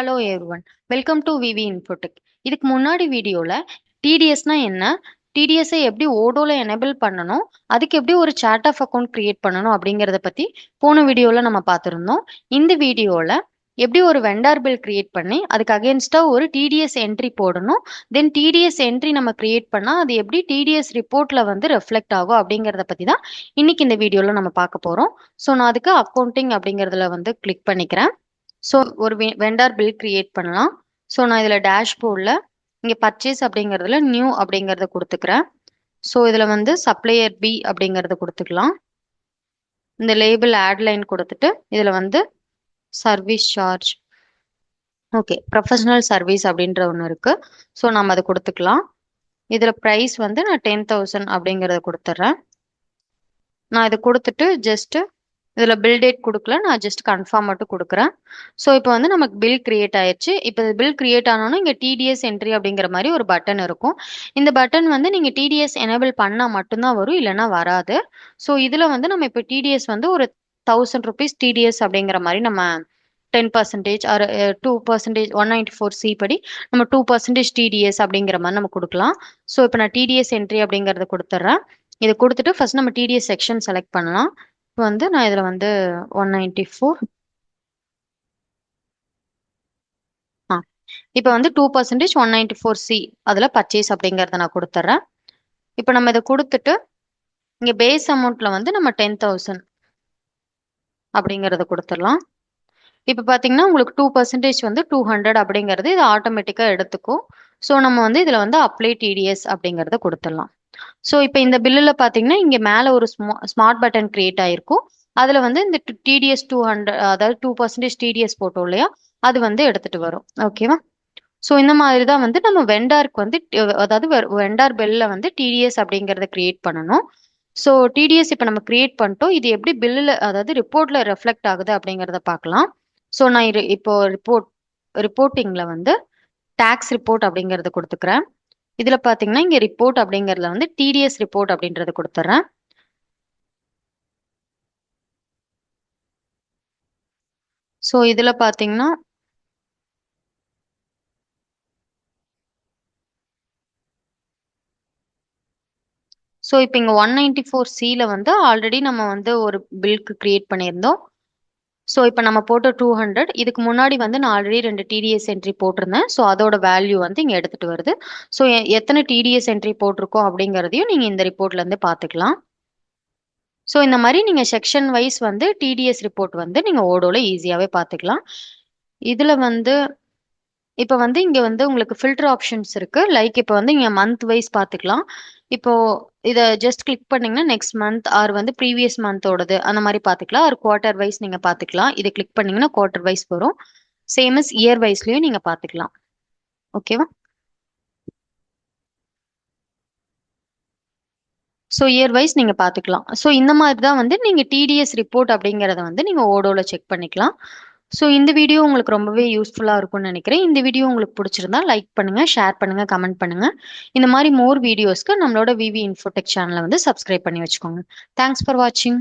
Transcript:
Hello everyone, welcome to VV Infotech. இதுக்கு முன்னாடி வீடியோல டிடிஎஸ்னா என்ன, டிடிஎஸ்ஐ எப்படி ஓடோல எனேபிள் பண்ணணும், அதுக்கு எப்படி ஒரு சார்ட் ஆஃப் அக்கௌண்ட் கிரியேட் பண்ணணும் அப்படிங்கிறத பத்தி போன வீடியோல நம்ம பார்த்துருந்தோம். இந்த வீடியோல எப்படி ஒரு வெண்டார் பில் கிரியேட் பண்ணி அதுக்கு அகேன்ஸ்டா ஒரு டிடிஎஸ் என்ட்ரி போடணும், தென் டிடிஎஸ் என்ட்ரி நம்ம கிரியேட் பண்ணா அது எப்படி டிடிஎஸ் ரிப்போர்ட்ல வந்து ரெஃப்ளெக்ட் ஆகும் அப்படிங்கிறத பத்தி தான் இன்னைக்கு இந்த வீடியோல நம்ம பார்க்க போறோம். ஸோ நான் அதுக்கு அக்கௌண்டிங் அப்படிங்கிறதுல வந்து கிளிக் பண்ணிக்கிறேன். ஸோ ஒரு வெண்டார் பில் கிரியேட் பண்ணலாம். ஸோ நான் இதில் டேஷ்போர்டில் இங்கே பர்ச்சேஸ் அப்படிங்கிறதுல நியூ அப்படிங்கிறத கொடுத்துக்கிறேன். ஸோ இதில் வந்து சப்ளையர் பி அப்படிங்கிறத கொடுத்துக்கலாம். இந்த லேபிள் ஆட் லைன் கொடுத்துட்டு இதில் வந்து service charge, okay, professional service அப்படின்ற ஒன்று இருக்குது. ஸோ நம்ம அதை கொடுத்துக்கலாம். இதில் ப்ரைஸ் வந்து நான் 10,000 அப்படிங்கிறத கொடுத்துட்றேன். நான் இதை கொடுத்துட்டு ஜஸ்ட்டு இதில் பில் டேட் கொடுக்கல, நான் ஜஸ்ட் கன்ஃபார்ம் மட்டும் கொடுக்குறேன். ஸோ இப்போ வந்து நமக்கு பில் கிரியேட் ஆயிடுச்சு. இப்போ பில் கிரியேட் ஆனோன்னா இங்கே டிடிஎஸ் என்ட்ரி அப்படிங்கிற மாதிரி ஒரு பட்டன் இருக்கும். இந்த பட்டன் வந்து நீங்கள் டிடிஎஸ் எனேபிள் பண்ணால் மட்டும்தான் வரும், இல்லைன்னா வராது. ஸோ இதில் வந்து நம்ம இப்போ டிடிஎஸ் வந்து ஒரு 1000 rupees டிடிஎஸ் அப்படிங்கிற மாதிரி நம்ம 10% ஆர் 2%, 194C படி நம்ம 2% டிடிஎஸ் அப்படிங்கிற மாதிரி நம்ம கொடுக்கலாம். ஸோ இப்போ நான் டிடிஎஸ் என்ட்ரி அப்படிங்கிறத கொடுத்துட்றேன். இதை கொடுத்துட்டு ஃபர்ஸ்ட் நம்ம டிடிஎஸ் செக்ஷன் செலக்ட் பண்ணலாம். வந்து நான் இதில் வந்து 194, இப்போ வந்து 2% 194C அதில் பர்ச்சேஸ் அப்படிங்கிறத நான் கொடுத்துட்றேன். இப்போ நம்ம இதை கொடுத்துட்டு இங்கே பேஸ் அமௌண்ட்டில் வந்து நம்ம 10,000 அப்படிங்கிறத கொடுத்துடலாம். இப்போ பார்த்தீங்கன்னா உங்களுக்கு 2% வந்து 200 அப்படிங்கிறது இது ஆட்டோமேட்டிக்காக எடுத்துக்கும். ஸோ நம்ம வந்து இதில் வந்து அப்ளை டிடிஎஸ் அப்படிங்கிறத கொடுத்துடலாம். ஸோ இப்போ இந்த பில்லில் பார்த்தீங்கன்னா இங்கே மேலே ஒரு ஸ்மார்ட் பட்டன் கிரியேட் ஆயிருக்கும். அதில் வந்து இந்த டிடிஎஸ் 200, அதாவது 2% டிடிஎஸ் போட்டோம் இல்லையா, அது வந்து எடுத்துட்டு வரும். ஓகேவா? ஸோ இந்த மாதிரி தான் வந்து நம்ம வெண்டாருக்கு வந்து அதாவது வெண்டார் பில்ல வந்து டிடிஎஸ் அப்படிங்கிறத கிரியேட் பண்ணணும். ஸோ டிடிஎஸ் இப்போ நம்ம கிரியேட் பண்ணிட்டோம். இது எப்படி பில்லில் அதாவது ரிப்போர்ட்ல ரெஃப்ளெக்ட் ஆகுது அப்படிங்கிறத பார்க்கலாம். ஸோ நான் இப்போ ரிப்போர்ட்டிங்ல வந்து டேக்ஸ் ரிப்போர்ட் அப்படிங்கிறத கொடுத்துக்கிறேன். இதில் பார்த்தீங்கன்னா இங்கே ரிப்போர்ட் அப்படிங்கிறதுல வந்து டிடிஎஸ் ரிப்போர்ட் அப்படின்றத கொடுத்துட்றேன். ஸோ இதில் பார்த்தீங்கன்னா ஸோ இப்போ இங்கே 194Cல வந்து ஆல்ரெடி நம்ம வந்து ஒரு பில்க்கு கிரியேட் பண்ணியிருந்தோம். ஸோ இப்போ நம்ம போட்ட 200, இதுக்கு முன்னாடி வந்து நான் ஆல்ரெடி 2 டிடிஎஸ் என்ட்ரி போட்டிருந்தேன். ஸோ அதோட வேல்யூ வந்து இங்கே எடுத்துகிட்டு வருது. ஸோ எத்தனை டிடிஎஸ் என்ட்ரி போட்டிருக்கோம் அப்படிங்கிறதையும் நீங்கள் இந்த ரிப்போர்ட்லேருந்து பார்த்துக்கலாம். ஸோ இந்த மாதிரி நீங்கள் செக்ஷன் வைஸ் வந்து டிடிஎஸ் ரிப்போர்ட் வந்து நீங்கள் ஓடோல ஈஸியாகவே பார்த்துக்கலாம். இதில் வந்து இப்போ வந்து இங்கே வந்து உங்களுக்கு ஃபில்டர் ஆப்ஷன்ஸ் இருக்குது. லைக் இப்போ வந்து இங்கே மந்த் வைஸ் பார்த்துக்கலாம். இப்போ இதை ஜஸ்ட் கிளிக் பண்ணிங்கன்னா நெக்ஸ்ட் மந்த் ஆர் வந்து ப்ரீவியஸ் மந்தோடது அந்த மாதிரி பார்த்துக்கலாம். ஆர் குவார்ட்டர் வைஸ் நீங்கள் பார்த்துக்கலாம். இதை கிளிக் பண்ணிங்கன்னா குவார்ட்டர் வைஸ் வரும். சேம் as இயர் வைஸ்லையும் நீங்கள் பார்த்துக்கலாம். ஓகேவா? ஸோ இயர் வைஸ் நீங்கள் பார்த்துக்கலாம். ஸோ இந்த மாதிரி தான் வந்து நீங்கள் டிடிஎஸ் ரிப்போர்ட் அப்படிங்கிறத வந்து நீங்கள் ஓடோல செக் பண்ணிக்கலாம். ஸோ இந்த வீடியோ உங்களுக்கு ரொம்பவே யூஸ்ஃபுல்லாக இருக்கும்னு நினைக்கிறேன். இந்த வீடியோ உங்களுக்கு பிடிச்சிருந்தா லைக் பண்ணுங்கள், ஷேர் பண்ணுங்கள், கமெண்ட் பண்ணுங்கள். இந்த மாதிரி மோர் வீடியோஸ்க்கு நம்மளோட விவி இன்ஃபோடெக் சேனலை வந்து சப்ஸ்கிரைப் பண்ணி வச்சுக்கோங்க. தேங்க்ஸ் ஃபார் வாட்சிங்.